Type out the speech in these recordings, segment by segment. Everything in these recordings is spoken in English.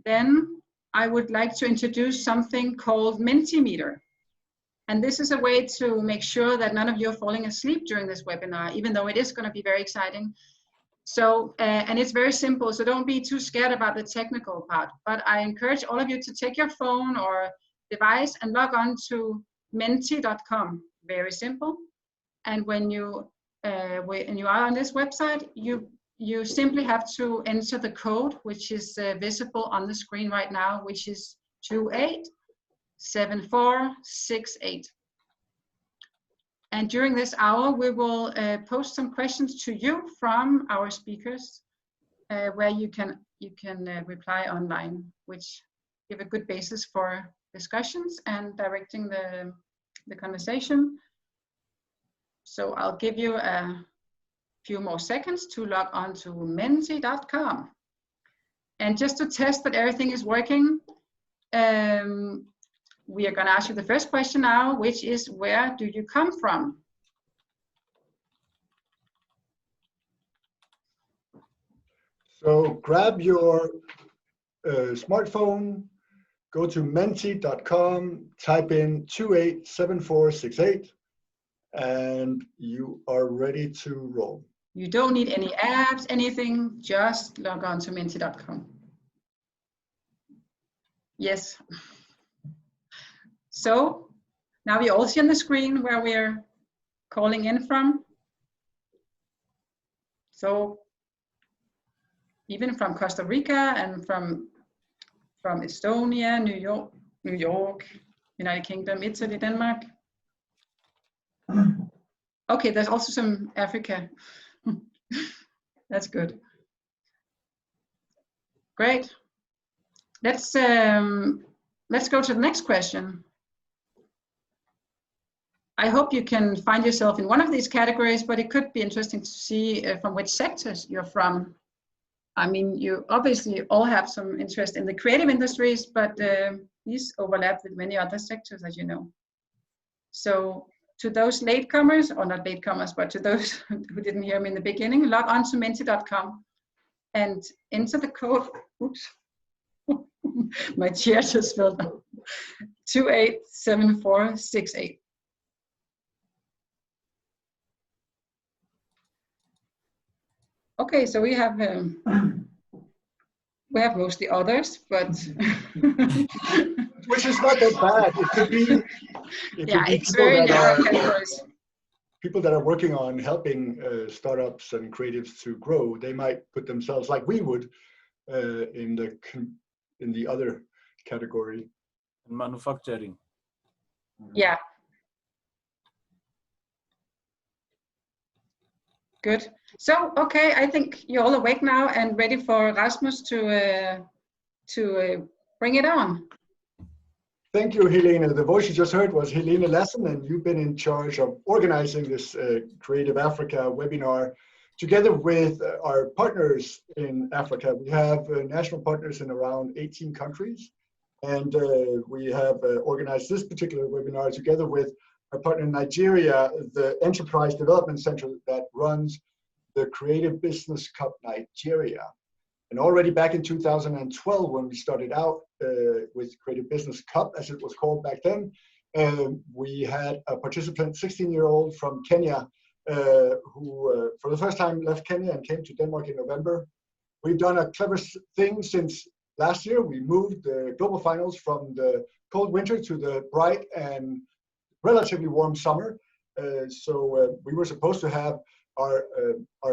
then I would like to introduce something called Mentimeter. And this is a way to make sure that none of you are falling asleep during this webinar, even though it is going to be very exciting. So, and it's very simple, so don't be too scared about the technical part. But I encourage all of you to take your phone or device and log on to menti.com. Very simple. And when you are on this website, you simply have to enter the code, which is visible on the screen right now, which is 287468. And during this hour, we will post some questions to you from our speakers, where you can reply online, which give a good basis for discussions and directing the conversation. So I'll give you a few more seconds to log on to menti.com. And just to test that everything is working, we are going to ask you the first question now, which is, where do you come from? So grab your smartphone, go to menti.com, type in 287468, and you are ready to roll. You don't need any apps, anything, just log on to menti.com. Yes. So now we all see on the screen where we're calling in from. So even from Costa Rica and from Estonia, New York, United Kingdom, Italy, Denmark. Okay, there's also some Africa. That's good. Great. Let's go to the next question. I hope you can find yourself in one of these categories, but it could be interesting to see from which sectors you're from. I mean, you obviously all have some interest in the creative industries, but these overlap with many other sectors, as you know. So to those latecomers, or not latecomers, but to those who didn't hear me in the beginning, log on to menti.com and enter the code. Oops, my chair just fell down. 287468. Okay, so we have mostly others, but which is not that bad. It could be, it's very narrow categories. People that are working on helping startups and creatives to grow. They might put themselves, like we would, in the other category. Manufacturing. Yeah. Good. So, okay, I think you're all awake now and ready for Rasmus to bring it on. Thank you, Helene. The voice you just heard was Helene Lassen, and you've been in charge of organizing this Creative Africa webinar together with our partners in Africa. We have national partners in around 18 countries, and we have organized this particular webinar together with our partner in Nigeria, the Enterprise Development Center that runs the Creative Business Cup Nigeria. And already back in 2012, when we started out with Creative Business Cup, as it was called back then, we had a participant, 16-year-old from Kenya, who for the first time left Kenya and came to Denmark in November. We've done a clever thing since last year. We moved the global finals from the cold winter to the bright and relatively warm summer. So we were supposed to have our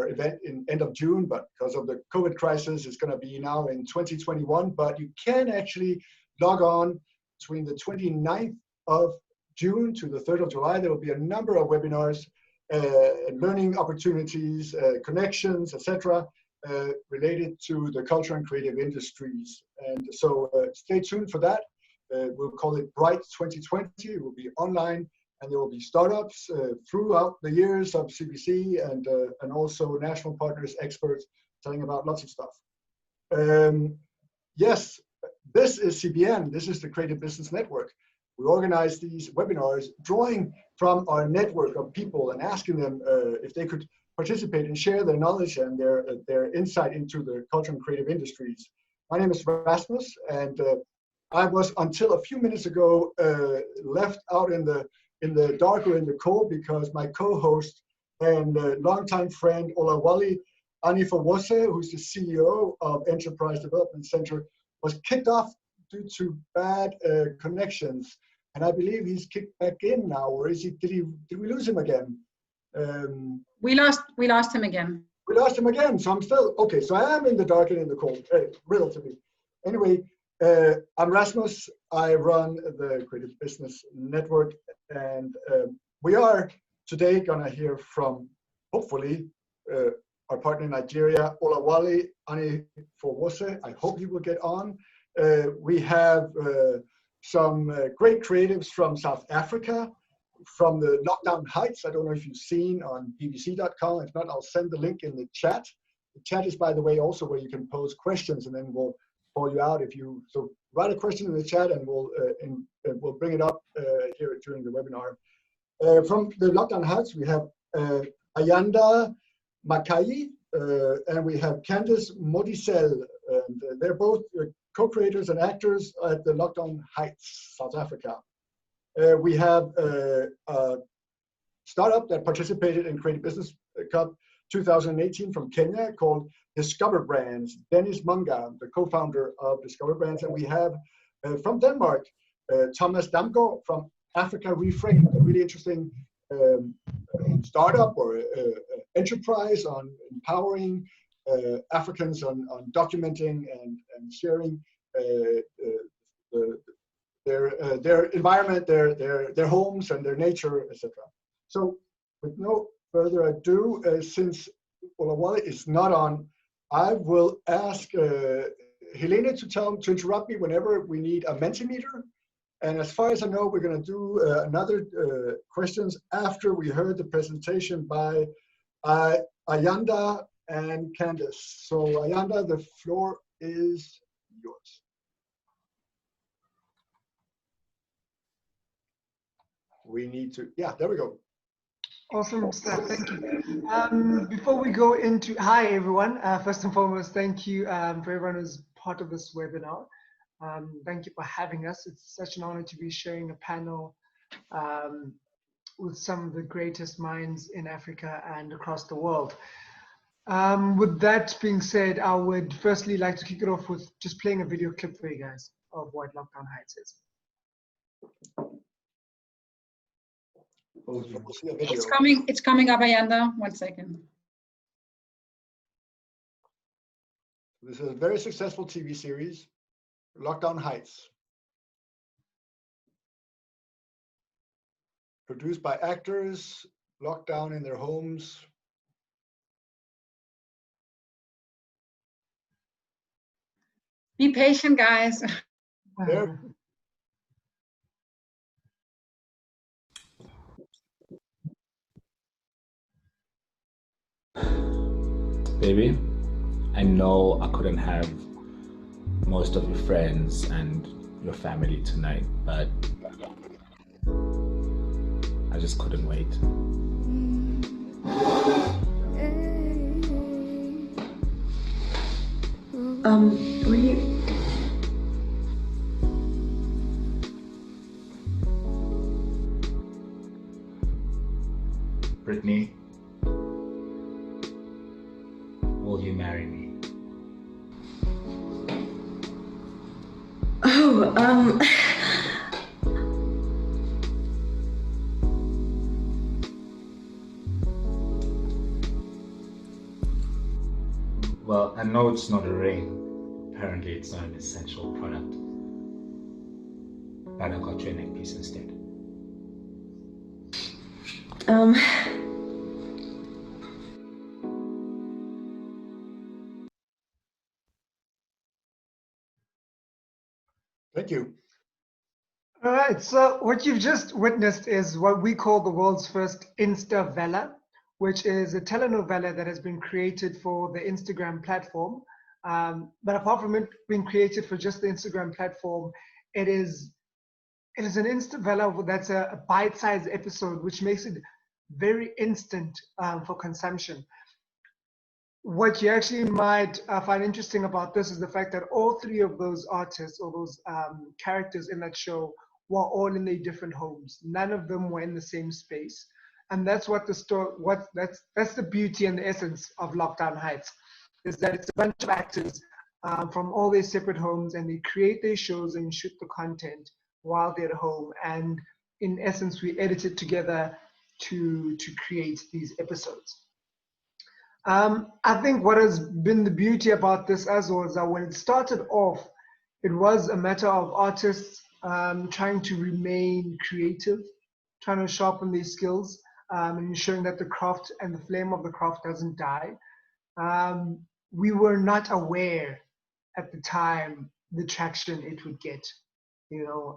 event in end of June, but because of the COVID crisis, it's going to be now in 2021. But you can actually log on between the 29th of June to the 3rd of July. There will be a number of webinars, learning opportunities, connections, etc., related to the culture and creative industries. And so stay tuned for that. We'll call it Bright 2020. It will be online. And there will be startups throughout the years of CBC and also national partners, experts, telling about lots of stuff. Yes, this is CBN. This is the Creative Business Network. We organize these webinars drawing from our network of people and asking them if they could participate and share their knowledge and their insight into the culture and creative industries. My name is Rasmus, and I was until a few minutes ago left out in the dark or in the cold because my co-host and longtime friend Olawale Anifawose, who's the CEO of Enterprise Development Center, was kicked off due to bad connections, and I believe he's kicked back in now. Or is he? Did we lose him again? We lost him again. We lost him again. So I'm still okay. So I am in the dark and in the cold, relatively. Anyway, I'm Rasmus. I run the Creative Business Network, and we are today gonna hear from, hopefully, our partner in Nigeria, Olawale Anifawose. I hope he will get on. We have some great creatives from South Africa, from the Lockdown Heights. I don't know if you've seen on bbc.com. If not, I'll send the link in the chat. The chat is, by the way, also where you can pose questions, and then we'll call you out if you, so write a question in the chat and we'll bring it up here during the webinar. From the Lockdown Heights, we have Ayanda Makai, and we have Candice Modisel. And they're both co-creators and actors at the Lockdown Heights, South Africa. We have a startup that participated in Creative Business Cup 2018 from Kenya called Discover Brands, Dennis Munga, the co-founder of Discover Brands. And we have from Denmark, Thomas Damgaard from Africa Reframe, a really interesting startup or enterprise on empowering Africans on documenting and sharing their environment, their homes and their nature, etc. So with no further ado, since Olawale is not on, I will ask Helena to interrupt me whenever we need a Mentimeter. And as far as I know, we're going to do another questions after we heard the presentation by Ayanda and Candice. So Ayanda, the floor is yours. We need to, yeah, there we go. Awesome stuff, thank you. Before we go into, hi everyone. First and foremost, thank you for everyone who's part of this webinar. Thank you for having us. It's such an honor to be sharing a panel with some of the greatest minds in Africa and across the world. With that being said, I would firstly like to kick it off with just playing a video clip for you guys of what Lockdown Heights is. It's coming up, Ayanda. 1 second. This is a very successful TV series, Lockdown Heights. Produced by actors locked down in their homes. Be patient, guys. There. Baby, I know I couldn't have most of your friends and your family tonight, but I just couldn't wait. Were you? Brittany, will you marry me? Oh, Well, I know it's not a ring. Apparently it's not an essential product. But I got you a neck piece instead. Thank you. All right, so what you've just witnessed is what we call the world's first Instavella, which is a telenovela that has been created for the Instagram platform. But apart from it being created for just the Instagram platform, it is an Instavella that's a bite-sized episode, which makes it very instant for consumption. what you actually might find interesting about this is the fact that all three of those artists or those characters in that show were all in their different homes. None of them were in the same space. And that's what the story, that's the beauty and the essence of Lockdown Heights, is that it's a bunch of actors from all their separate homes, and they create their shows and shoot the content while they're at home. And in essence, we edit it together to create these episodes. I think what has been the beauty about this as well is that when it started off, it was a matter of artists trying to remain creative, trying to sharpen their skills, and ensuring that the craft and the flame of the craft doesn't die. We were not aware at the time the traction it would get. You know,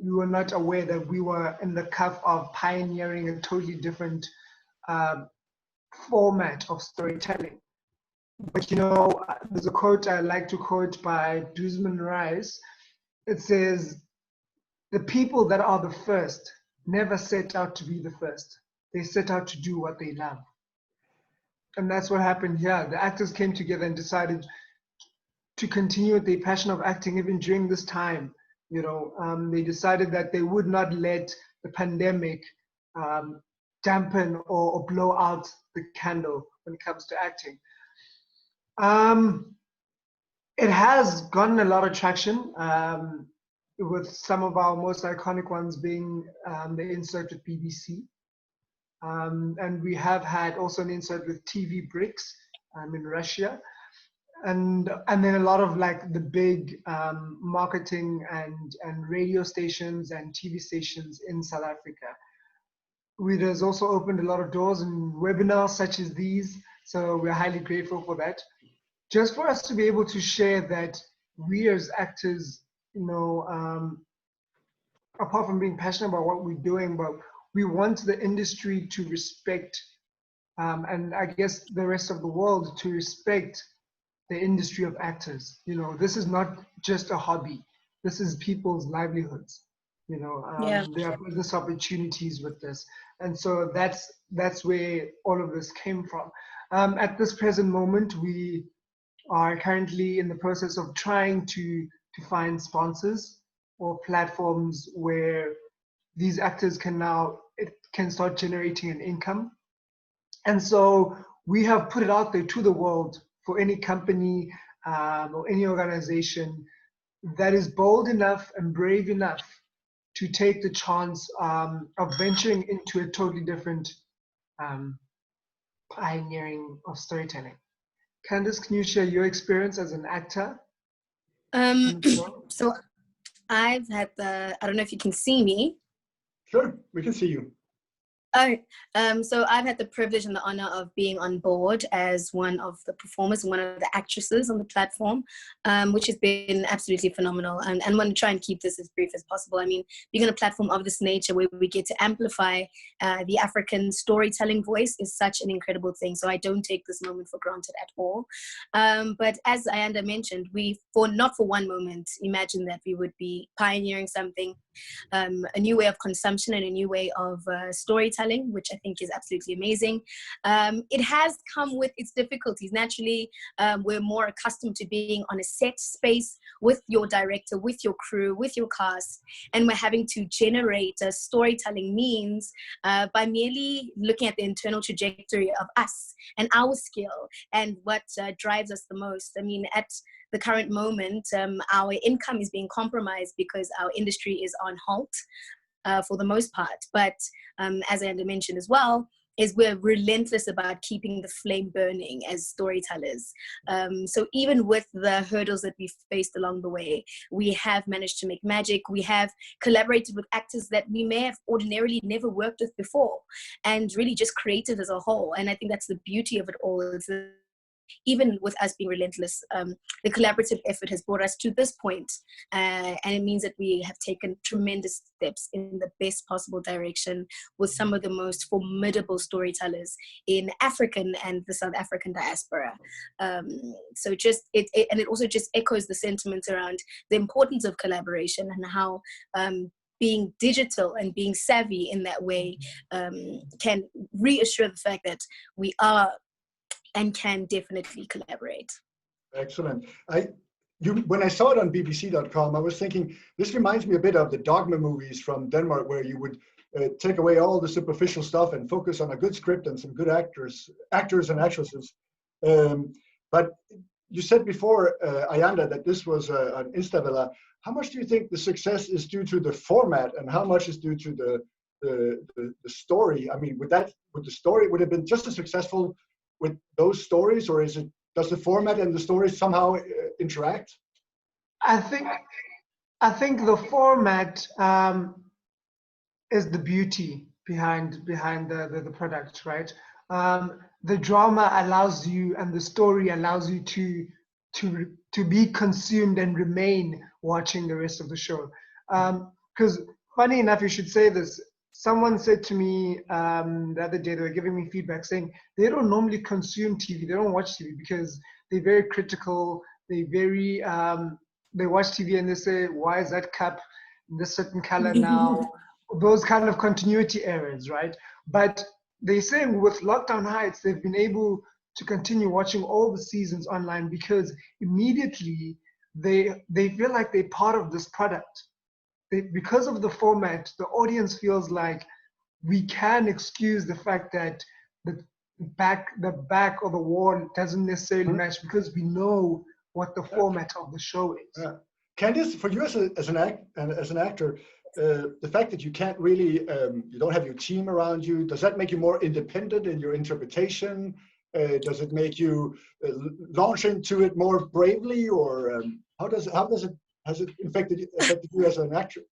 we were not aware that we were in the cusp of pioneering a totally different format of storytelling. But you know, there's a quote I like to quote by Desmond Rice. It says, "The people that are the first never set out to be the first. They set out to do what they love." And that's what happened here. The actors came together and decided to continue with their passion of acting even during this time. You know, they decided that they would not let the pandemic dampen or blow out the candle when it comes to acting. It has gotten a lot of traction, with some of our most iconic ones being the insert with BBC. And we have had also an insert with TV Bricks in Russia. And then a lot of like the big marketing and radio stations and TV stations in South Africa. It has also opened a lot of doors in webinars such as these, so we're highly grateful for that. Just for us to be able to share that we as actors, you know, apart from being passionate about what we're doing, but we want the industry to respect, and I guess the rest of the world to respect the industry of actors. You know, this is not just a hobby. This is people's livelihoods. You know, there are business opportunities with this. And so that's where all of this came from. At this present moment, we are currently in the process of trying to find sponsors or platforms where these actors can start generating an income. And so we have put it out there to the world for any company or any organization that is bold enough and brave enough to take the chance of venturing into a totally different pioneering of storytelling. Candice, can you share your experience as an actor? So I've had I don't know if you can see me. Sure, we can see you. So I've had the privilege and the honor of being on board as one of the performers, one of the actresses on the platform, which has been absolutely phenomenal. And I want to try and keep this as brief as possible. I mean, being on a platform of this nature where we get to amplify the African storytelling voice is such an incredible thing. So I don't take this moment for granted at all. But as Ayanda mentioned, not for one moment imagine that we would be pioneering something, a new way of consumption and a new way of storytelling, which I think is absolutely amazing. It has come with its difficulties. Naturally, we're more accustomed to being on a set space with your director, with your crew, with your cast, and we're having to generate a storytelling means by merely looking at the internal trajectory of us and our skill and what drives us the most. I mean, at the current moment, our income is being compromised because our industry is on halt for the most part. But as I mentioned as well, is we're relentless about keeping the flame burning as storytellers. So even with the hurdles that we've faced along the way, we have managed to make magic. We have collaborated with actors that we may have ordinarily never worked with before, and really just created as a whole. And I think that's the beauty of it all, is that even with us being relentless, the collaborative effort has brought us to this point, and it means that we have taken tremendous steps in the best possible direction with some of the most formidable storytellers in African and the South African diaspora. So just it also just echoes the sentiment around the importance of collaboration and how being digital and being savvy in that way can reassure the fact that we are and can definitely collaborate. Excellent. When I saw it on BBC.com, I was thinking, this reminds me a bit of the Dogma movies from Denmark, where you would take away all the superficial stuff and focus on a good script and some good actors and actresses. But you said before, Ayanda, that this was an Instavilla. How much do you think the success is due to the format, and how much is due to the story? I mean, would the story have been just as successful with those stories, or does the format and the story somehow interact? I think the format is the beauty behind the product, right? The drama allows you, and the story allows you to be consumed and remain watching the rest of the show. Because funny enough, you should say this. Someone said to me the other day, they were giving me feedback saying they don't normally consume TV. They don't watch TV because they're very critical. They watch TV and they say, why is that cup in this certain color now? Those kind of continuity errors, right? But they're saying with Lockdown Heights, they've been able to continue watching all the seasons online because immediately they feel like they're part of this product. Because of the format, the audience feels like we can excuse the fact that the back or the wall doesn't necessarily match because we know what the format of the show is. Candice, for you as an actor, the fact that you can't really, you don't have your team around you, does that make you more independent in your interpretation? Does it make you launch into it more bravely, or has it affected you as an actor?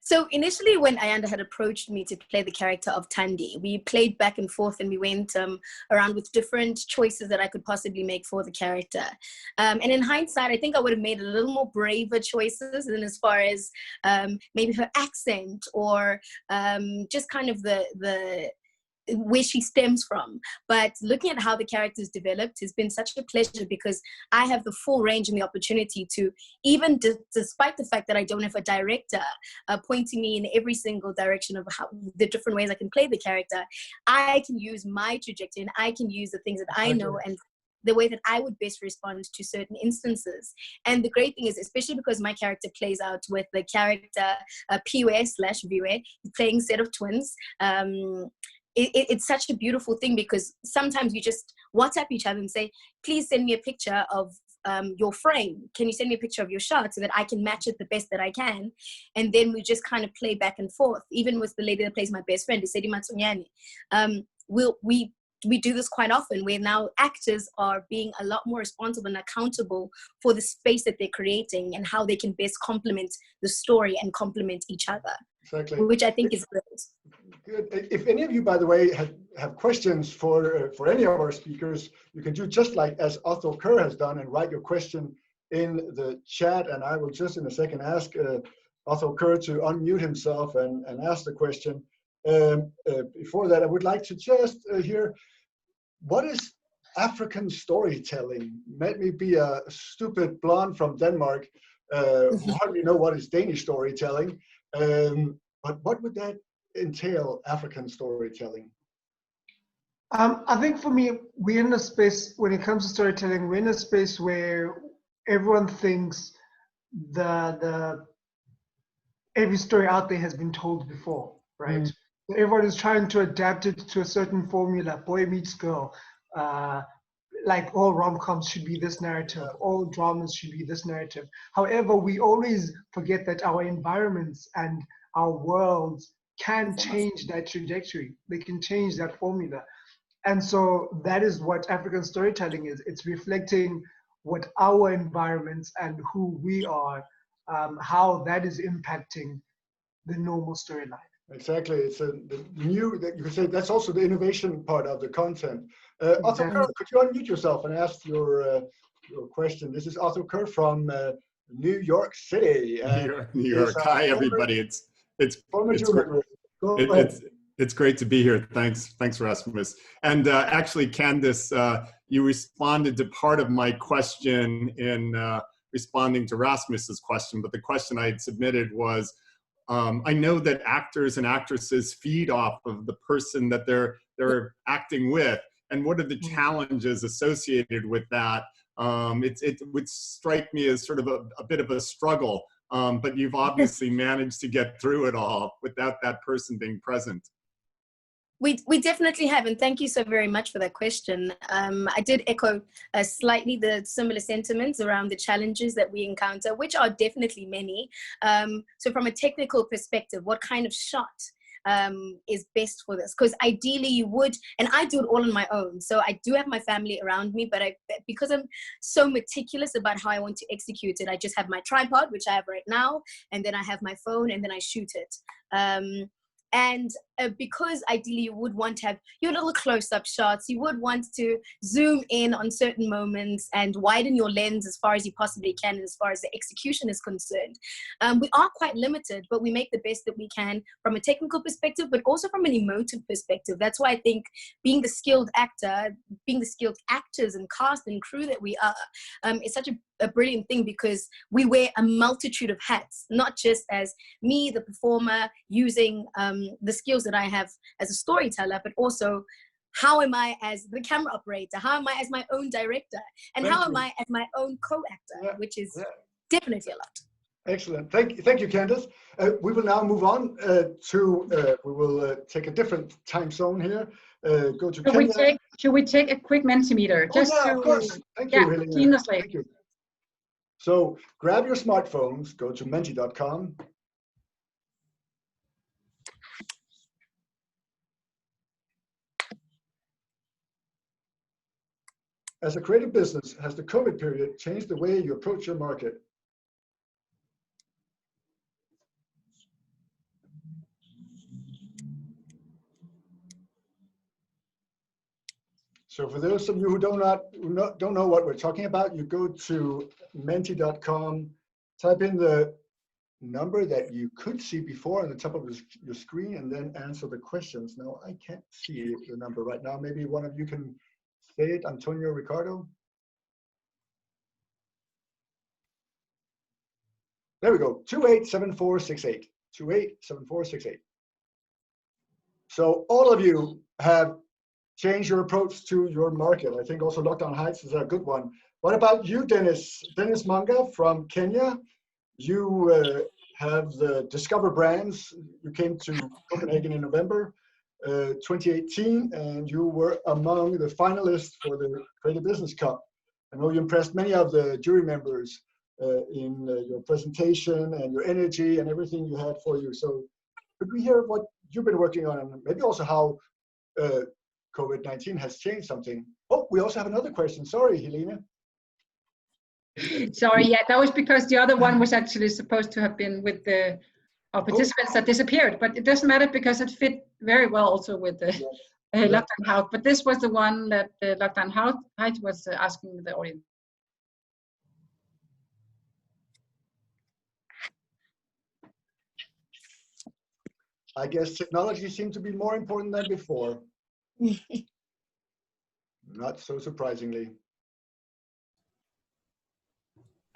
So initially when Ayanda had approached me to play the character of Tandi, we played back and forth and we went around with different choices that I could possibly make for the character. And in hindsight, I think I would have made a little more braver choices than as far as maybe her accent or just kind of the where she stems from. But looking at how the character's developed has been such a pleasure because I have the full range and the opportunity to, even despite the fact that I don't have a director pointing me in every single direction of how the different ways I can play the character, I can use my trajectory and I can use the things that I know and the way that I would best respond to certain instances. And the great thing is, especially because my character plays out with the character POS/Viwe, playing a set of twins, it's such a beautiful thing because sometimes you just WhatsApp each other and say, please send me a picture of your frame. Can you send me a picture of your shot so that I can match it the best that I can? And then we just kind of play back and forth. Even with the lady that plays my best friend, Isedi Matsunyani, we do this quite often where now actors are being a lot more responsible and accountable for the space that they're creating and how they can best complement the story and complement each other. Exactly. Which I think is great. Good. If any of you, by the way, have questions for any of our speakers, you can do just like as Otto Kerr has done and write your question in the chat. And I will just in a second ask Otto Kerr to unmute himself and ask the question. Before that, I would like to just hear, what is African storytelling? Let me be a stupid blonde from Denmark who hardly know what is Danish storytelling. But what would that entail, African storytelling? I think for me, we're in a space, when it comes to storytelling, we're in a space where everyone thinks every story out there has been told before, right? So everyone is trying to adapt it to a certain formula. Boy meets girl. Like all rom-coms should be this narrative, all dramas should be this narrative. However, we always forget that our environments and our worlds can change that trajectory. They can change that formula. And so that is what African storytelling is. It's reflecting what our environments and who we are, how that is impacting the normal storyline. Exactly. It's the new, you could say that's also the innovation part of the content. Otto Kerr, could you unmute yourself and ask your question? This is Otto Kerr from New York City. New York. Hi, everybody. It's great to be here. Thanks, Rasmus. And actually, Candice, you responded to part of my question in responding to Rasmus's question, but the question I had submitted was, I know that actors and actresses feed off of the person that they're acting with. and what are the challenges associated with that? It would strike me as sort of a bit of a struggle, but you've obviously managed to get through it all without that person being present. We definitely have, and thank you so very much for that question. I did echo slightly the similar sentiments around the challenges that we encounter, which are definitely many. So from a technical perspective, what kind of shot is best for this? Because ideally you would, and I do it all on my own. So I do have my family around me, but because I'm so meticulous about how I want to execute it, I just have my tripod, which I have right now, and then I have my phone, and then I shoot it. And because ideally you would want to have your little close-up shots, you would want to zoom in on certain moments and widen your lens as far as you possibly can as far as the execution is concerned. We are quite limited, but we make the best that we can from a technical perspective, but also from an emotive perspective. That's why I think being the skilled actor, being the skilled actors and cast and crew that we are, is such a brilliant thing, because we wear a multitude of hats, not just as me, the performer, using the skills that I have as a storyteller, but also how am I as the camera operator, how am I as my own director, and how am I as my own co-actor, which is definitely a lot. Excellent. Thank you, Candice. We will now move on we will take a different time zone here. Go to Kenya. Should we take a quick Mentimeter? Of course. Thank you, Helena. Seamlessly. Thank you. So grab your smartphones, go to menti.com. As a creative business, has the COVID period changed the way you approach your market? So for those of you who don't know what we're talking about, you go to menti.com, type in the number that you could see before on the top of your screen, and then answer the questions. Now, I can't see the number right now. Maybe one of you can say it, Antonio, Ricardo. There we go, 287468, 287468. So all of you have changed your approach to your market. I think also Lockdown Heights is a good one. What about you, Dennis? Dennis Manga from Kenya. You have the Discover Brands. You came to Copenhagen in November 2018, and you were among the finalists for the Creative Business Cup. I know you impressed many of the jury members in your presentation and your energy and everything you had for you. So could we hear what you've been working on, and maybe also how COVID-19 has changed something? Oh, we also have another question. Sorry, Helena. Sorry, yeah, that was because the other one was actually supposed to have been with the participants that disappeared, but it doesn't matter because it fit very well also with the Lockdown House. But this was the one that the Lockdown House was asking the audience. I guess technology seemed to be more important than before. Not so surprisingly.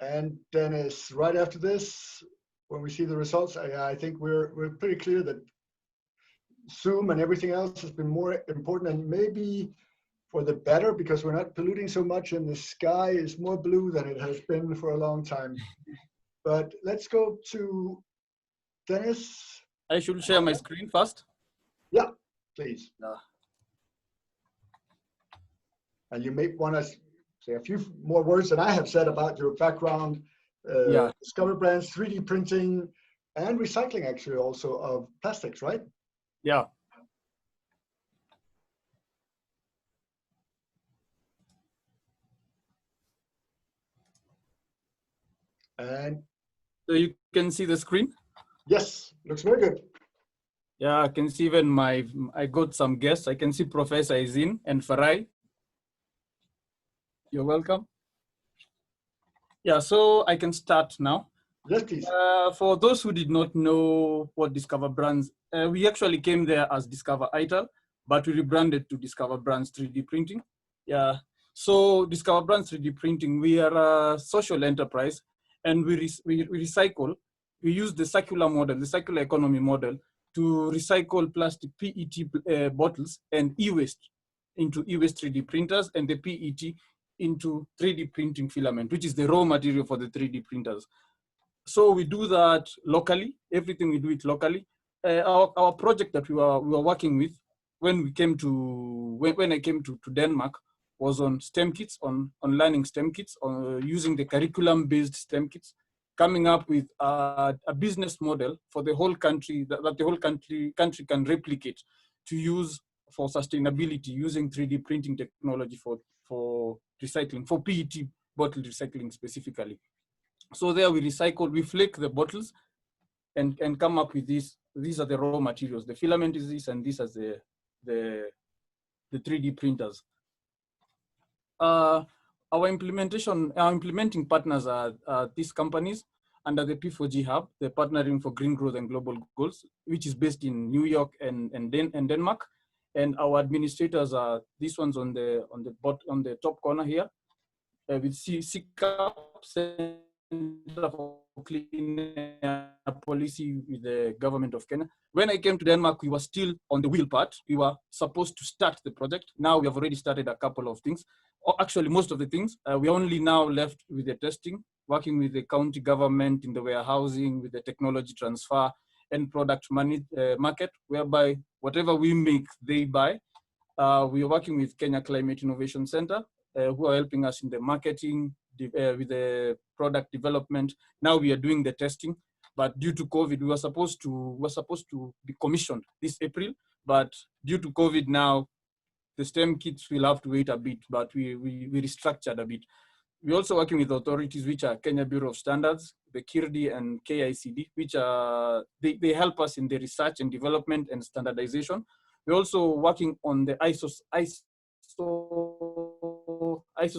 And Dennis, right after this, when we see the results, I think we're pretty clear that Zoom and everything else has been more important, and maybe for the better, because we're not polluting so much and the sky is more blue than it has been for a long time. But let's go to Dennis. I should share my screen first. Yeah, please. And you may want to say a few more words than I have said about your background, Discover Brands, 3D printing, and recycling actually also of plastics, right? Yeah. And so you can see the screen? Yes, looks very good. Yeah, I can see even I got some guests. I can see Professor Izin and Farai. You're welcome. Yeah, so I can start now. Yes, please. For those who did not know what Discover Brands, we actually came there as Discover ITAL, but we rebranded to Discover Brands 3D Printing. Yeah, so Discover Brands 3D Printing, we are a social enterprise, and we recycle. We use the circular model, the circular economy model, to recycle plastic PET bottles and e-waste into e-waste 3D printers, and the PET into 3D printing filament, which is the raw material for the 3D printers. So we do that locally. Everything we do it locally. Our project that we were working with when I came to Denmark was on STEM kits, on learning STEM kits, on using the curriculum-based STEM kits, coming up with a business model for the whole country that the whole country can replicate to use for sustainability, using 3D printing technology for recycling, for PET bottle recycling specifically. So there we recycle, we flake the bottles and come up with this. These are the raw materials. The filament is this, and these are the 3D printers. Our implementing partners are these companies under the P4G Hub, the Partnering for Green Growth and Global Goals, which is based in New York and Denmark. And our administrators are these ones on the top corner here, with CCAP, Center for Clean Air Policy with the government of Kenya. When I came to Denmark, we were still on the wheel part. We were supposed to start the project. Now we have already started a couple of things. Or actually, most of the things. We only now left with the testing, working with the county government in the warehousing, with the technology transfer and product market, whereby whatever we make, they buy. We are working with Kenya Climate Innovation Center, who are helping us in the marketing, with the product development. Now we are doing the testing, but due to COVID, we were supposed to be commissioned this April, but due to COVID now, the STEM kits will have to wait a bit, but we restructured a bit. We're also working with authorities, which are Kenya Bureau of Standards, the KIRDI and KICD, which are, they help us in the research and development and standardization. We're also working on the ISO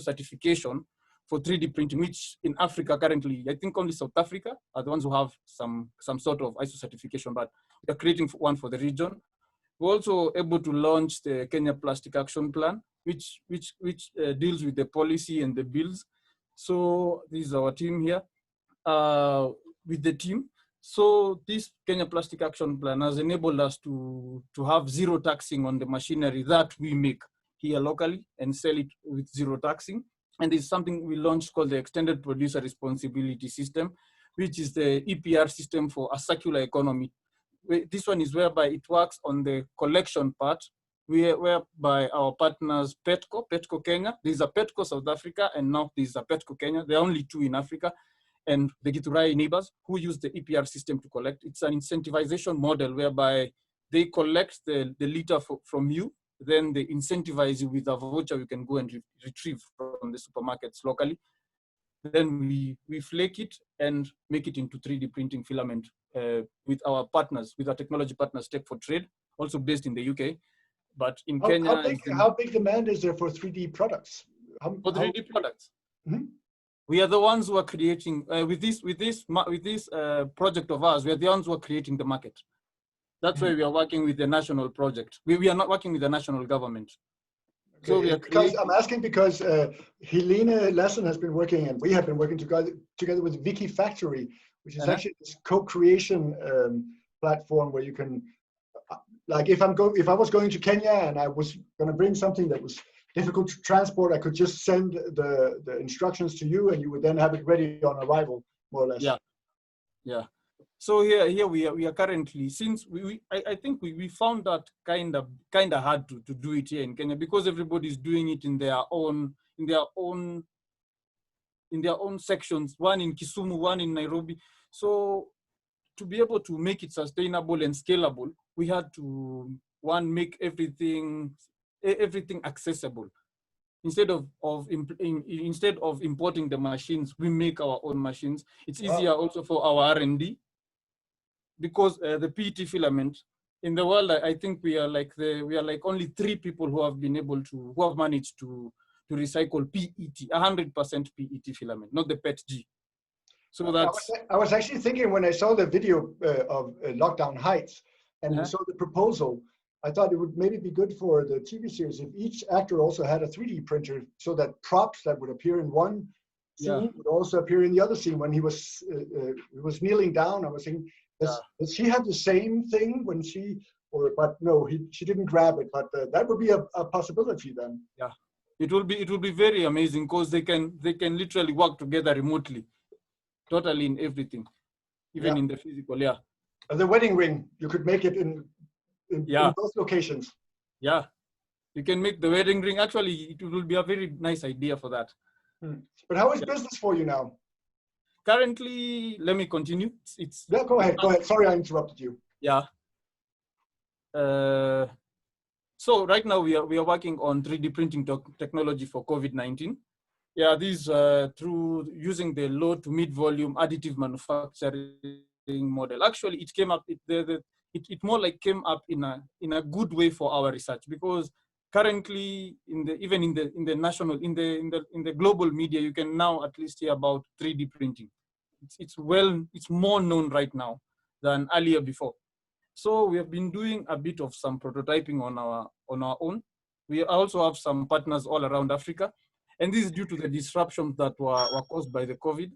certification for 3D printing, which in Africa currently, I think only South Africa are the ones who have some sort of ISO certification, but we're creating one for the region. We're also able to launch the Kenya Plastic Action Plan, which deals with the policy and the bills. So this is our team here with the team. So this Kenya Plastic Action Plan has enabled us to have zero taxing on the machinery that we make here locally and sell it with zero taxing. And there's something we launched called the Extended Producer Responsibility System, which is the Epr system for a circular economy. This one is whereby it works on the collection part, whereby our partners, Petco Kenya, there's a Petco South Africa, and now there's a Petco Kenya. There are only two in Africa, and the Githurai neighbors who use the EPR system to collect. It's an incentivization model whereby they collect the litter from you, then they incentivize you with a voucher you can go and retrieve from the supermarkets locally. Then we flake it and make it into 3D printing filament with our partners, with our technology partners, Tech for Trade, also based in the UK. But in Kenya, how big demand is there for 3D products? For 3D products, Mm-hmm. we are the ones who are creating with this project of ours. We are the ones who are creating the market. That's why we are working with the national project. We are not working with the national government. Okay. So we are creating. I'm asking because Helene Lassen has been working, and we have been working together with Wiki Factory, which is actually this co-creation platform where you can, like, if I was going to Kenya and I was going to bring something that was difficult to transport, I could just send the instructions to you, and you would then have it ready on arrival, more or less. Yeah. So here we are currently, since I think we found that kind of hard to do it here in Kenya, because everybody's doing it in their own sections, one in Kisumu, one in Nairobi. So to be able to make it sustainable and scalable, we had to make everything accessible. Instead of importing the machines, we make our own machines. It's easier also for our R&D, because the PET filament in the world, I think we are like only 3 people who have managed to recycle PET, 100% PET filament, not the PETG. So that's. I was actually thinking when I saw the video of Lockdown Heights and saw the proposal, I thought it would maybe be good for the TV series if each actor also had a 3D printer, so that props that would appear in one scene would also appear in the other scene. When he was kneeling down, I was thinking, does she have the same thing when she but no, she didn't grab it. But that would be a possibility then. Yeah, it will be very amazing because they can literally work together remotely, totally in everything, even in the physical. Yeah. The wedding ring, you could make it in both locations. Yeah, you can make the wedding ring. Actually, it will be a very nice idea for that. But how is business for you now? Currently, let me continue. Yeah, go ahead. Sorry, I interrupted you. Yeah. So right now we are working on 3D printing technology for COVID-19. Yeah, these through using the low to mid volume additive manufacturing model. Actually, it came up. It more like came up in a good way for our research, because currently in the global media, you can now at least hear about 3D printing. It's more known right now than earlier before. So we have been doing a bit of some prototyping on our own. We also have some partners all around Africa, and this is due to the disruptions that were caused by the COVID.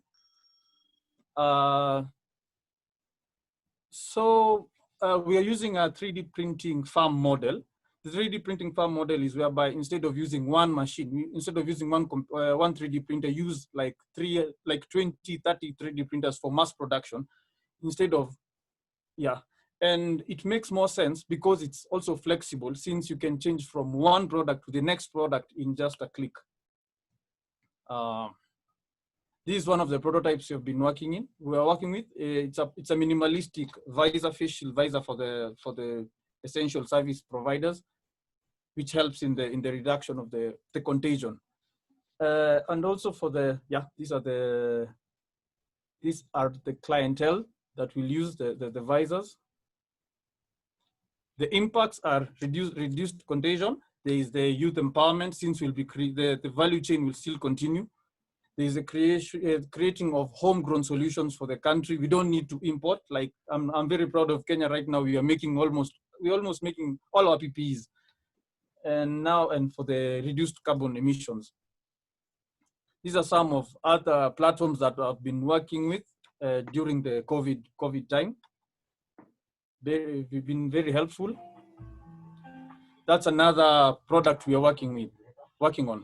We are using a 3D printing farm model. The 3D printing farm model is whereby instead of using one machine, instead of using one 3D printer, use like 20, 30 3D printers for mass production instead of, and it makes more sense because it's also flexible, since you can change from one product to the next product in just a click. This is one of the prototypes we are working with. It's a minimalistic visor, face shield visor for the essential service providers, which helps in the reduction of the contagion. And also for these are the clientele that will use the visors. The impacts are reduced contagion. There is the youth empowerment, since the value chain will still continue. There is a creating of homegrown solutions for the country. We don't need to import. Like I'm very proud of Kenya right now. We're almost making all our PPEs, and for the reduced carbon emissions. These are some of other platforms that I've been working with during the COVID time. We've been very helpful. That's another product we are working on.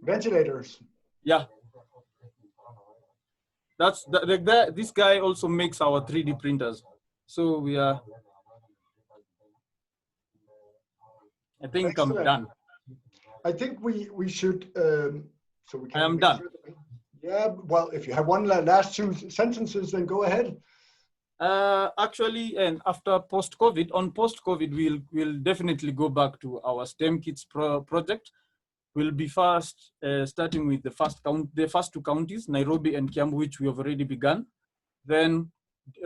Ventilators. Yeah. This guy also makes our 3D printers. So we are. I think Excellent. I'm done. I think we should. So we can. I am done. Yeah. Well, if you have one last two sentences, then go ahead. Actually, and after post-COVID, we'll definitely go back to our STEM Kits project. We'll be first starting with the first two counties, Nairobi and Kiambu, which we have already begun. Then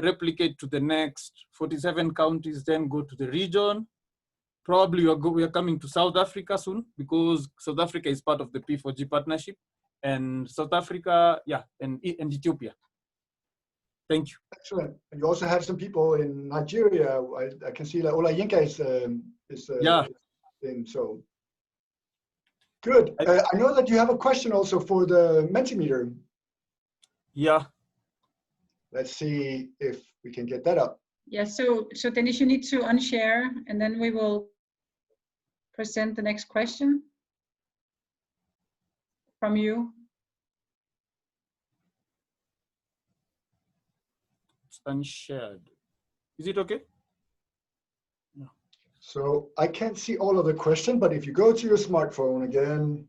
replicate to the next 47 counties, then go to the region. Probably we are coming to South Africa soon, because South Africa is part of the P4G partnership, and South Africa, and Ethiopia. Thank you. Excellent. And you also have some people in Nigeria. I can see that Ola Yinka is in, so good. I know that you have a question also for the Mentimeter. Yeah. Let's see if we can get that up. Yeah, so Dennis, you need to unshare, and then we will present the next question from you. It's unshared. Is it okay? No. So I can't see all of the question, but if you go to your smartphone again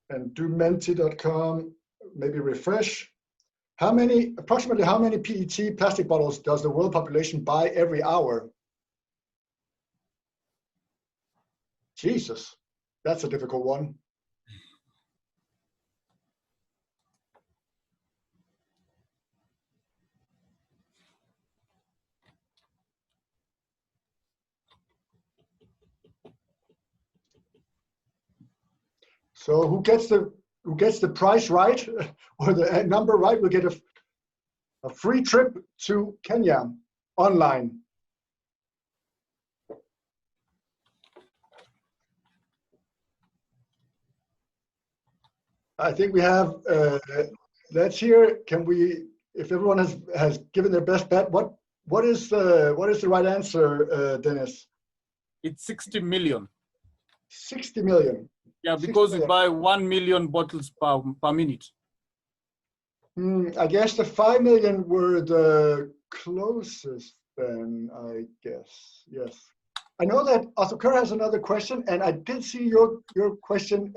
and do menti.com, maybe refresh. Approximately how many PET plastic bottles does the world population buy every hour? Jesus, that's a difficult one. So who gets the price right or the number right will get a free trip to Kenya online. I think we have, let's hear, if everyone has given their best bet, what What is the right answer, Dennis? It's 60 million. 60 million. Yeah, because we buy 1 million bottles per minute. I guess the 5 million were the closest then, I guess. Yes. I know that Arthur Kerr has another question, and I did see your question,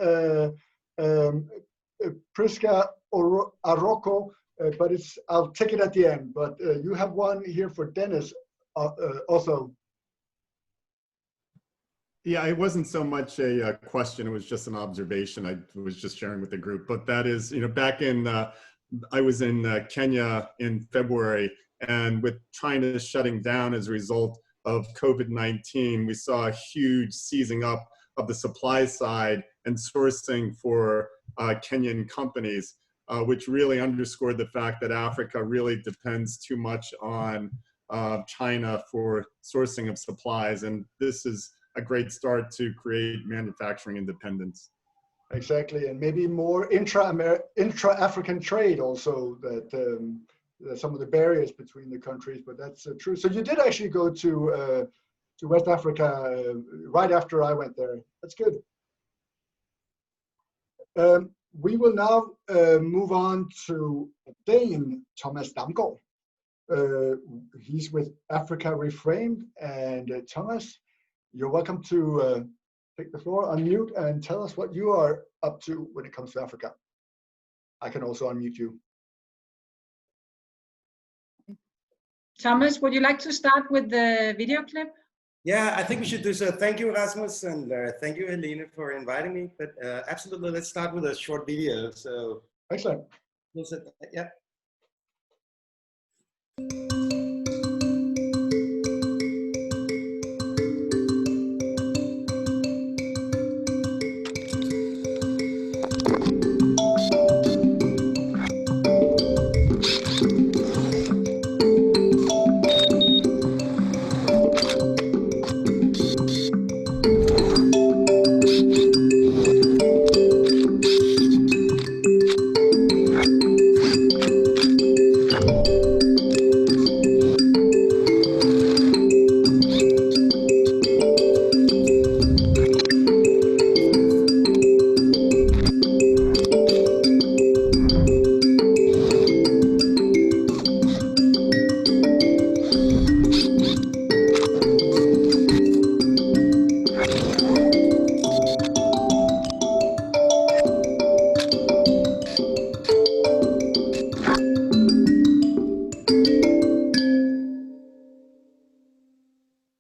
Priska Aroko, but I'll take it at the end. But you have one here for Dennis also. Yeah, it wasn't so much a question, it was just an observation I was just sharing with the group. But that is, back in, I was in Kenya in February, and with China shutting down as a result of COVID-19, we saw a huge seizing up of the supply side and sourcing for Kenyan companies, which really underscored the fact that Africa really depends too much on China for sourcing of supplies. And this is a great start to create manufacturing independence. Exactly, and maybe more intra-African trade also, that some of the barriers between the countries, but that's true. So you did actually go to West Africa right after I went there. That's good. We will now move on to Dane Thomas Damgaard. He's with Africa Reframed, and Thomas, you're welcome to take the floor, unmute, and tell us what you are up to when it comes to Africa. I can also unmute you. Thomas, would you like to start with the video clip? Yeah, I think we should do so. Thank you, Rasmus, and thank you, Helene, for inviting me. But absolutely, let's start with a short video. So excellent. Yeah.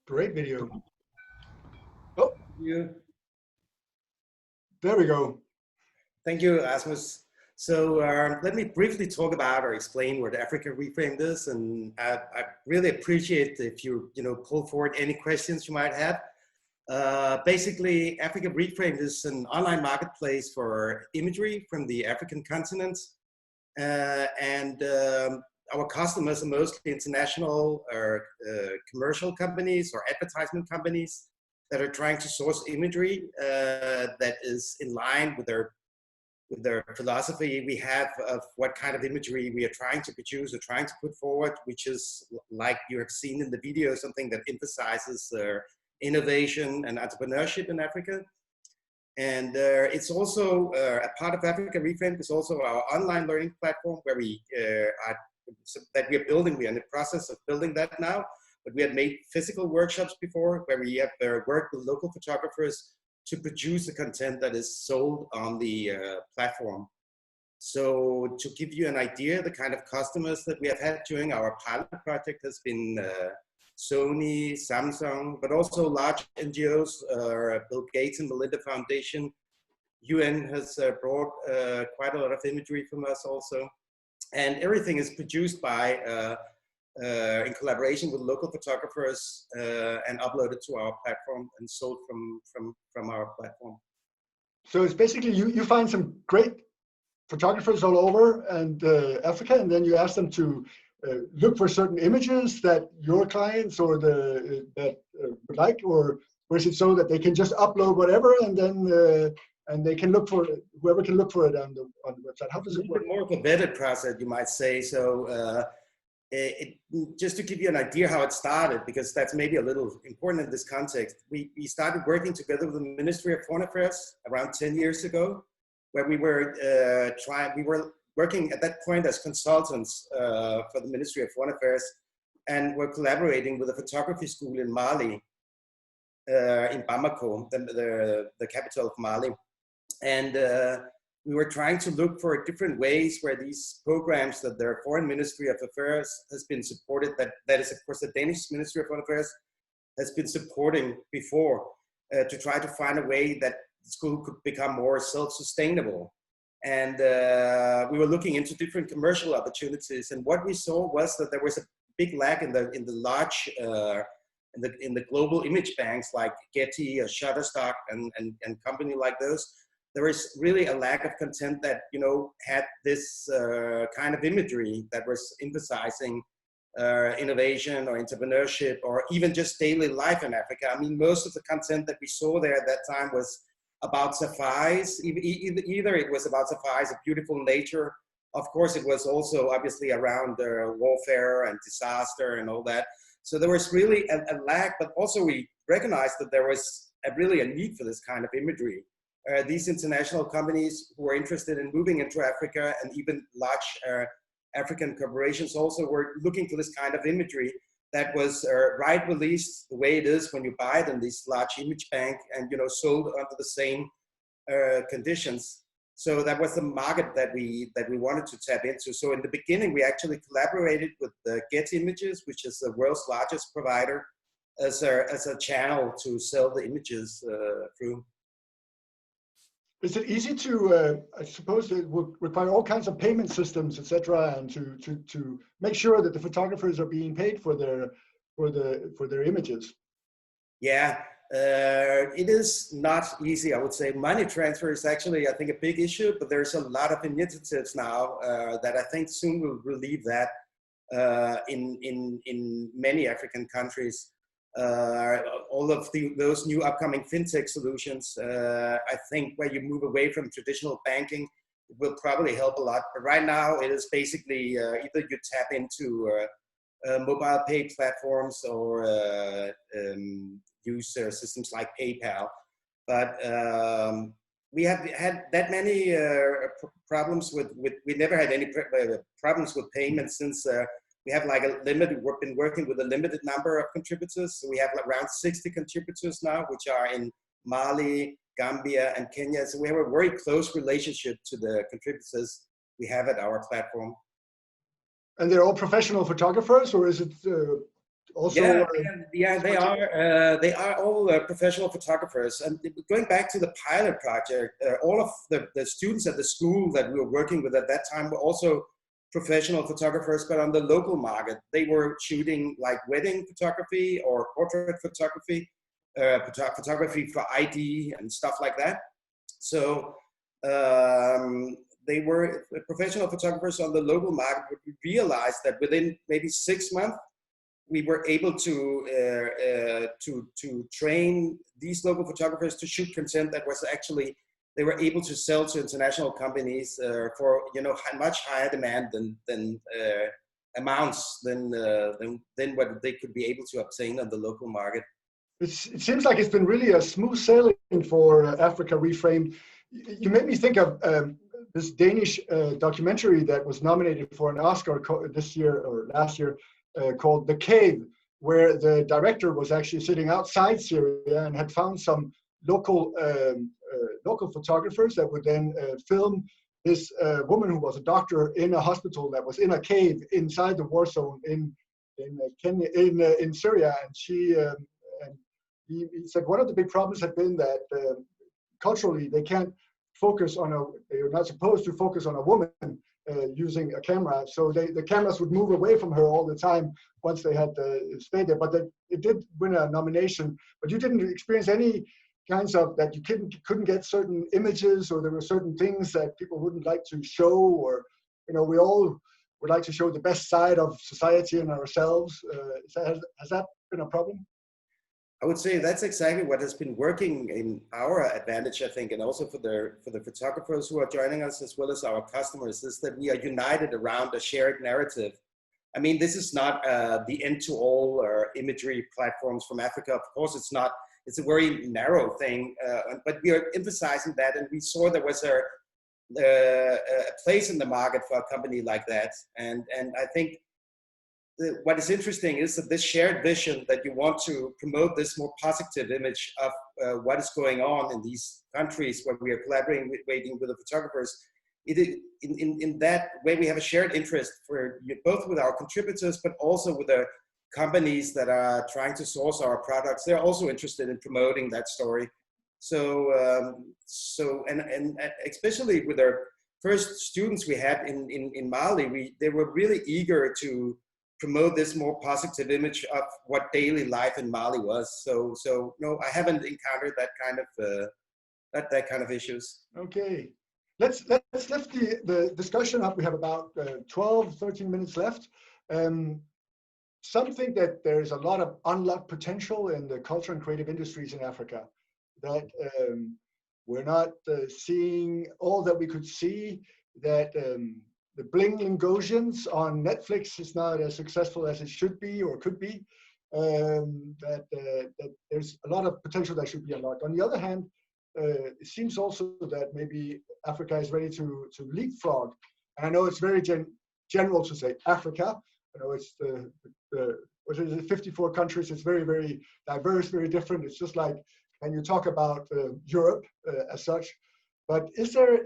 Great video. Oh, you. There we go. Thank you, Rasmus. So let me briefly talk about or explain what Africa Reframed is, and I really appreciate if you pull forward any questions you might have. Basically, Africa Reframed is an online marketplace for imagery from the African continent, and our customers are mostly international or commercial companies or advertisement companies that are trying to source imagery that is in line with their philosophy we have of what kind of imagery we are trying to produce or trying to put forward, which is, like you have seen in the video, something that emphasizes innovation and entrepreneurship in Africa. And it's also a part of Africa Reframed is also our online learning platform where we are building. We are in the process of building that now, but we have made physical workshops before where we have worked with local photographers to produce the content that is sold on the platform. So to give you an idea, the kind of customers that we have had during our pilot project has been Sony, Samsung, but also large NGOs, Bill Gates and Melinda Foundation. UN has brought quite a lot of imagery from us also. And everything is produced by, in collaboration with local photographers and uploaded to our platform and sold from our platform. So it's basically you find some great photographers all over and Africa, and then you ask them to look for certain images that your clients or would like, or is it so that they can just upload whatever and then and they can look for it, whoever can look for it on the website? How does it work? More of a vetted process, you might say. So just to give you an idea how it started, because that's maybe a little important in this context, we started working together with the Ministry of Foreign Affairs around 10 years ago, where we were working at that point as consultants for the Ministry of Foreign Affairs, and were collaborating with a photography school in Mali, in Bamako, the capital of Mali. And we were trying to look for different ways where these programs that their Foreign Ministry of Affairs has been supported, that is of course the Danish Ministry of Foreign Affairs has been supporting before, to try to find a way that the school could become more self-sustainable. And we were looking into different commercial opportunities, and what we saw was that there was a big lack in the large in the global image banks like Getty or Shutterstock and company like those. There is really a lack of content that, you know, had this kind of imagery that was emphasizing innovation or entrepreneurship or even just daily life in Africa. I mean, most of the content that we saw there at that time was about safaris. Either it was about safaris of beautiful nature. Of course, it was also obviously around warfare and disaster and all that. So there was really a lack, but also we recognized that there was really a need for this kind of imagery. These international companies who were interested in moving into Africa, and even large African corporations also were looking for this kind of imagery that was right released the way it is when you buy it in this large image bank and, you know, sold under the same conditions. So that was the market that we wanted to tap into. So in the beginning, we actually collaborated with Getty Images, which is the world's largest provider, as a channel to sell the images through. Is it easy to, I suppose it would require all kinds of payment systems, etc., and to make sure that the photographers are being paid for their images? Yeah, it is not easy, I would say. Money transfer is actually, I think, a big issue, but there's a lot of initiatives now that I think soon will relieve that in many African countries. All of those new upcoming fintech solutions, I think where you move away from traditional banking will probably help a lot. But right now it is basically either you tap into mobile pay platforms or use systems like PayPal. But we have had that many problems we never had any problems with payments since we have like we've been working with a limited number of contributors. So we have around 60 contributors now, which are in Mali, Gambia, and Kenya. So we have a very close relationship to the contributors we have at our platform. And they're all professional photographers, or is it also? Yeah, they are all professional photographers. And going back to the pilot project, all of the students at the school that we were working with at that time were also professional photographers, but on the local market. They were shooting like wedding photography or portrait photography, photography for ID and stuff like that. So they were professional photographers on the local market, but we realized that within maybe 6 months, we were able to train these local photographers to shoot content that was actually, they were able to sell to international companies for, you know, much higher demand than amounts than what they could be able to obtain on the local market. It seems like it's been really a smooth sailing for Africa Reframed. You made me think of this Danish documentary that was nominated for an Oscar this year or last year called The Cave, where the director was actually sitting outside Syria and had found some local photographers that would then film this woman who was a doctor in a hospital that was in a cave inside the war zone in Kenya, in Syria, and he said one of the big problems had been that culturally they can't focus on they're not supposed to focus on a woman using a camera, so the cameras would move away from her all the time once they had stayed there. But it did win a nomination. But you didn't experience any kinds of that you couldn't get certain images, or there were certain things that people wouldn't like to show, or, you know, we all would like to show the best side of society and ourselves. Has that been a problem? I would say that's exactly what has been working in our advantage, I think, and also for the photographers who are joining us, as well as our customers, is that we are united around a shared narrative I mean, this is not the end-to-all imagery platforms from Africa. Of course, it's not. It's a very narrow thing, but we are emphasizing that, and we saw there was a place in the market for a company like that. And I think what is interesting is that this shared vision that you want to promote this more positive image of what is going on in these countries where we are collaborating with the photographers. In that way, we have a shared interest for both with our contributors, but also with the companies that are trying to source our products. They're also interested in promoting that story. So, and especially with our first students we had in Mali, they were really eager to promote this more positive image of what daily life in Mali was. So no, I haven't encountered that kind of that kind of issues. Okay, let's lift the discussion up. We have about 12, 13 minutes left. Some think that there's a lot of unlocked potential in the culture and creative industries in Africa, that we're not seeing all that we could see, that the Bling Lingosians on Netflix is not as successful as it should be or could be, that there's a lot of potential that should be unlocked. On the other hand, it seems also that maybe Africa is ready to leapfrog. And I know it's very general to say Africa. You know, it's what is it, 54 countries. It's very, very diverse, very different. It's just like, and you talk about Europe as such. But is there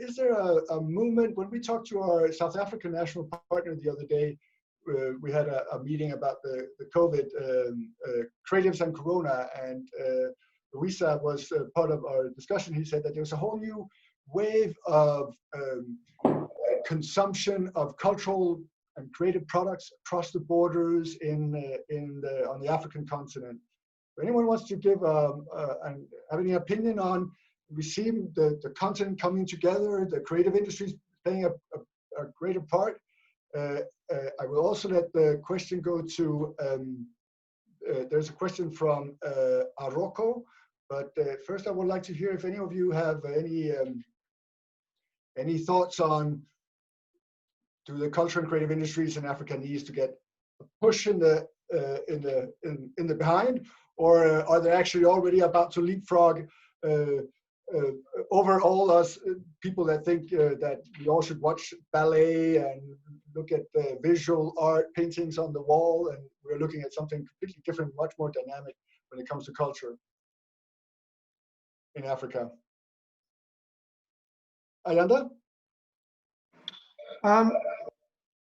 a movement? When we talked to our South African national partner the other day, we had a meeting about the COVID creatives and Corona, and Luisa was part of our discussion. He said that there's a whole new wave of consumption of cultural and creative products across the borders on the African continent. If anyone wants to give and have any opinion on, we see the continent coming together, the creative industries playing a greater part. I will also let the question go to, there's a question from Aroko, but first I would like to hear if any of you have any thoughts on, do the culture and creative industries in Africa needs to get a push in the behind, or are they actually already about to leapfrog over all us people that think that we all should watch ballet and look at visual art, paintings on the wall, and we're looking at something completely different, much more dynamic when it comes to culture in Africa. Ayanda?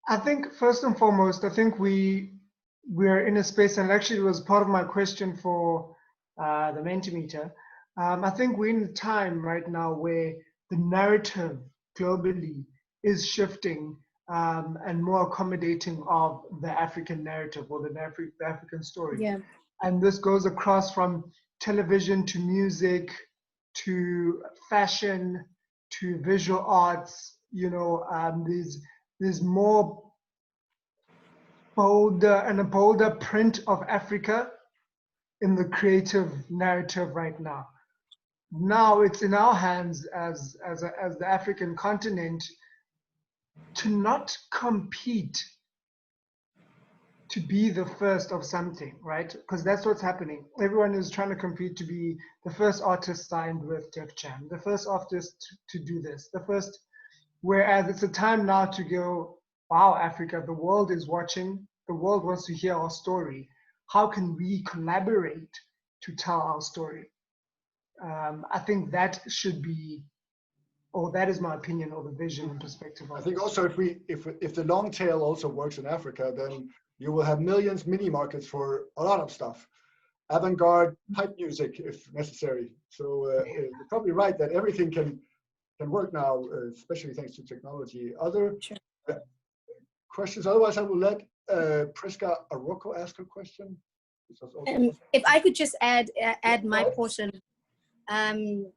I think first and foremost, I think we're in a space, and actually it was part of my question for the Mentimeter. I think we're in a time right now where the narrative globally is shifting and more accommodating of the African narrative or the African story. Yeah. And this goes across from television to music to fashion to visual arts. You know, there's more bolder and a bolder print of Africa in the creative narrative right now. Now it's in our hands as the African continent to not compete to be the first of something, right? Because that's what's happening. Everyone is trying to compete to be the first artist signed with Def Jam, the first artist to do this, the first. Whereas it's a time now to go, wow, Africa, the world is watching. The world wants to hear our story. How can we collaborate to tell our story? I think that should be, or that is my opinion, or the vision and perspective of I think this. also if the long tail also works in Africa, then you will have millions mini markets for a lot of stuff, avant-garde pipe music if necessary. So you're probably right that everything can work now, especially thanks to technology. Other questions? Otherwise, I will let Priska Aroko ask her question. If I could just add my portion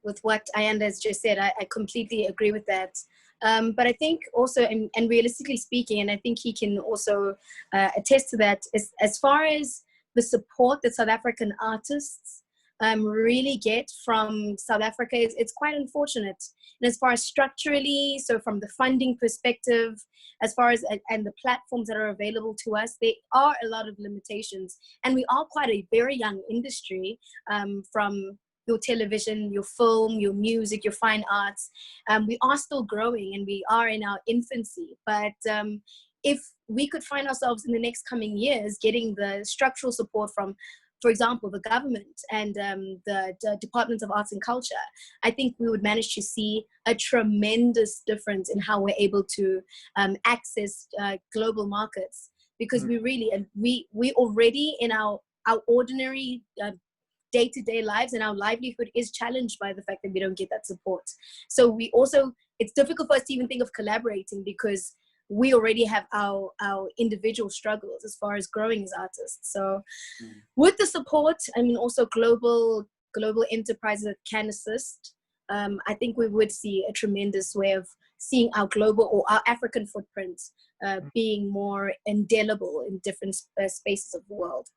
with what Ayanda has just said, I completely agree with that. But I think also, and realistically speaking, and I think he can also attest to that, as far as the support that South African artists really get from South Africa, it's quite unfortunate. And as far as structurally, so from the funding perspective, as far as and the platforms that are available to us, there are a lot of limitations. And we are quite a very young industry, from your television, your film, your music, your fine arts. We are still growing and we are in our infancy. But if we could find ourselves in the next coming years getting the structural support from, for example, the government and the Department of Arts and Culture, I think we would manage to see a tremendous difference in how we're able to access global markets. Because we really, and we already in our ordinary day-to-day lives, and our livelihood is challenged by the fact that we don't get that support. So we also, it's difficult for us to even think of collaborating because we already have our individual struggles as far as growing as artists. So with the support, I mean, also global enterprises that can assist, I think we would see a tremendous way of seeing our global or our African footprint being more indelible in different spaces of the world.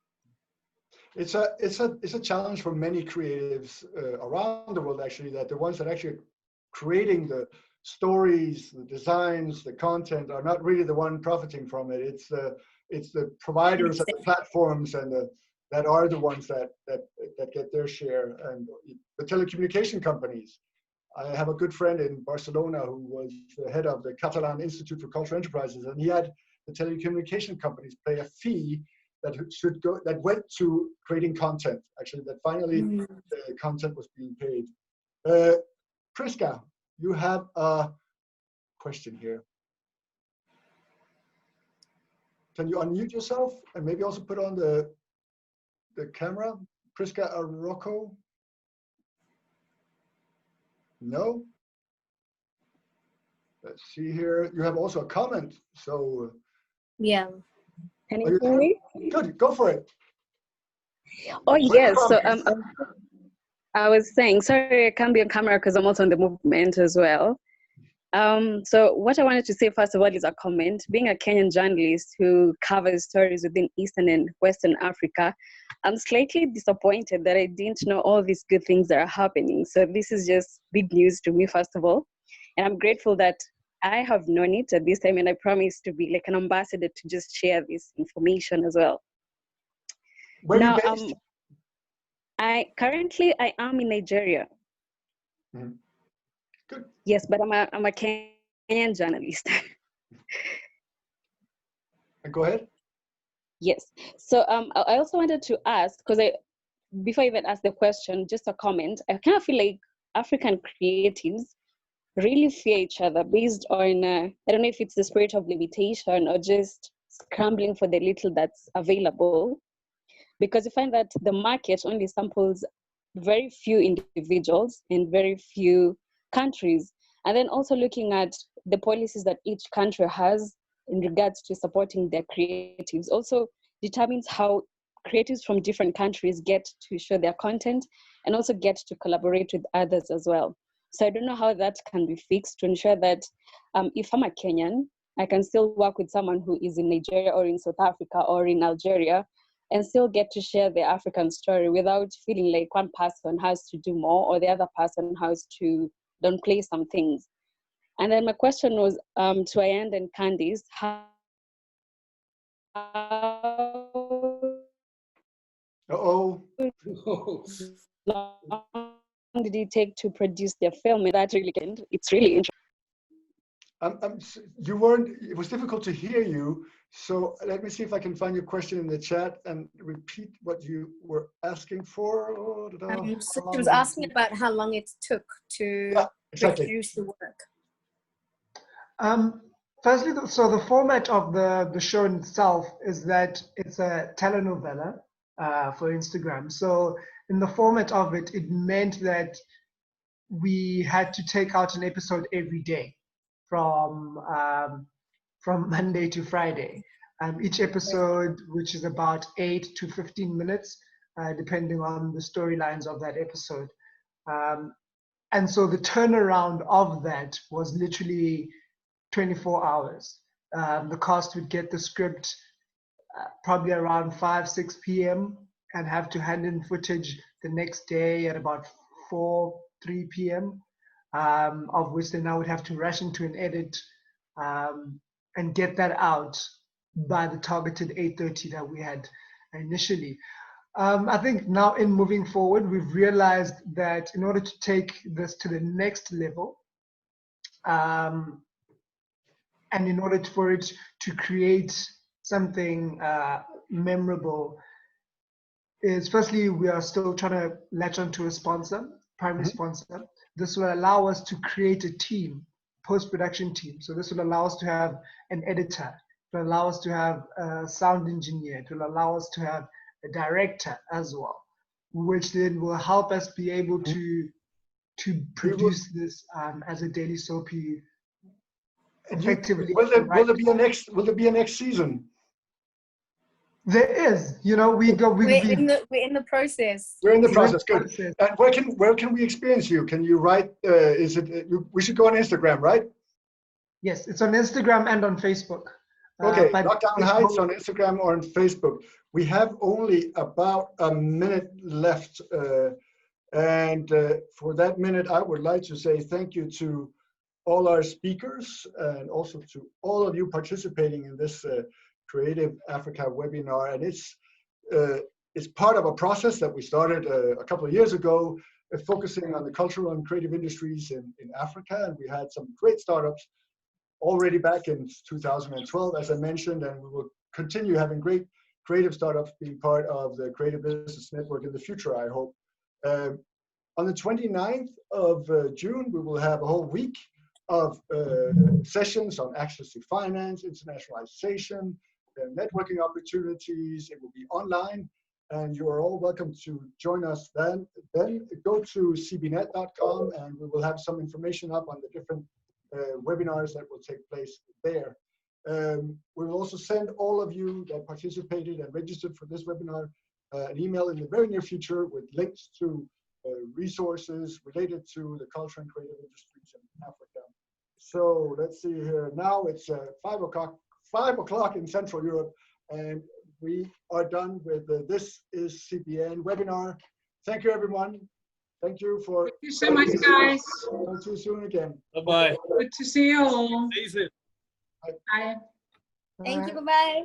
It's a challenge for many creatives around the world, actually, that the ones that actually are creating the stories, the designs, the content are not really the one profiting from it. It's the providers and the platforms and that are the ones that get their share, and the telecommunication companies. I have a good friend in Barcelona who was the head of the Catalan Institute for Cultural Enterprises, and he had the telecommunication companies pay a fee that went to creating content. Actually, that finally the content was being paid. Priska, you have a question here. Can you unmute yourself and maybe also put on the camera? Priska Arocco? No? Let's see here. You have also a comment. So yeah. Can you hear me? Good, go for it. Oh yes, so I was saying, sorry I can't be on camera because I'm also on the movement as well. So what I wanted to say first of all is a comment. Being a Kenyan journalist who covers stories within Eastern and Western Africa, I'm slightly disappointed that I didn't know all these good things that are happening. So this is just big news to me, first of all. And I'm grateful that I have known it at this time, and I promise to be like an ambassador to just share this information as well. Where now, are you based? I am in Nigeria. Mm-hmm. Good. Yes, but I'm a Kenyan journalist. Go ahead. Yes. So I also wanted to ask, because before I even ask the question, just a comment. I kind of feel like African creatives really fear each other based on, I don't know if it's the spirit of limitation or just scrambling for the little that's available. Because you find that the market only samples very few individuals in very few countries. And then also looking at the policies that each country has in regards to supporting their creatives also determines how creatives from different countries get to show their content and also get to collaborate with others as well. So I don't know how that can be fixed to ensure that if I'm a Kenyan, I can still work with someone who is in Nigeria or in South Africa or in Algeria and still get to share the African story without feeling like one person has to do more or the other person has to downplay some things. And then my question was to Ayanda and Candice, how long did it take to produce their film? And that really, it's really interesting. You weren't, it was difficult to hear you. So let me see if I can find your question in the chat and repeat what you were asking for. So she was asking about how long it took to produce the work. Firstly, so the format of the show in itself is that it's a telenovela for Instagram. So in the format of it, it meant that we had to take out an episode every day from Monday to Friday. Each episode, which is about 8 to 15 minutes, depending on the storylines of that episode. And so the turnaround of that was literally 24 hours. The cast would get the script probably around 5, 6 p.m. and have to hand in footage the next day at about 3 p.m., of which then I would have to rush into an edit and get that out by the targeted 8:30 that we had initially. I think now in moving forward, we've realized that in order to take this to the next level, and in order for it to create something memorable, is firstly, we are still trying to latch onto a sponsor, primary sponsor. This will allow us to create a team, post-production team. So this will allow us to have an editor, it will allow us to have a sound engineer, it will allow us to have a director as well, which then will help us be able to produce this as a daily soapy effectively. Will there be a next season? There is, you know, we're in the process. We're in the process. Good. And where can we experience you? Can you write? We should go on Instagram, right? Yes, it's on Instagram and on Facebook. Okay, Lockdown Heights on Instagram or on Facebook. We have only about a minute left, and for that minute, I would like to say thank you to all our speakers and also to all of you participating in this Creative Africa webinar. And it's part of a process that we started a couple of years ago, focusing on the cultural and creative industries in Africa. And we had some great startups already back in 2012, as I mentioned, and we will continue having great creative startups being part of the Creative Business Network in the future, I hope. On the 29th of June, we will have a whole week of sessions on access to finance, internationalization, networking opportunities. It will be online, and you are all welcome to join us then. Then go to cbnet.com, and we will have some information up on the different webinars that will take place there. We will also send all of you that participated and registered for this webinar an email in the very near future with links to resources related to the culture and creative industries in Africa. So let's see here. Now it's 5 o'clock in Central Europe, and we are done with the This is CBN webinar. Thank you, everyone. Thank you for. Thank you so much, guys. Talk to you soon again. Bye-bye. Good to see you all. Stay safe. Bye. Thank you. Bye-bye.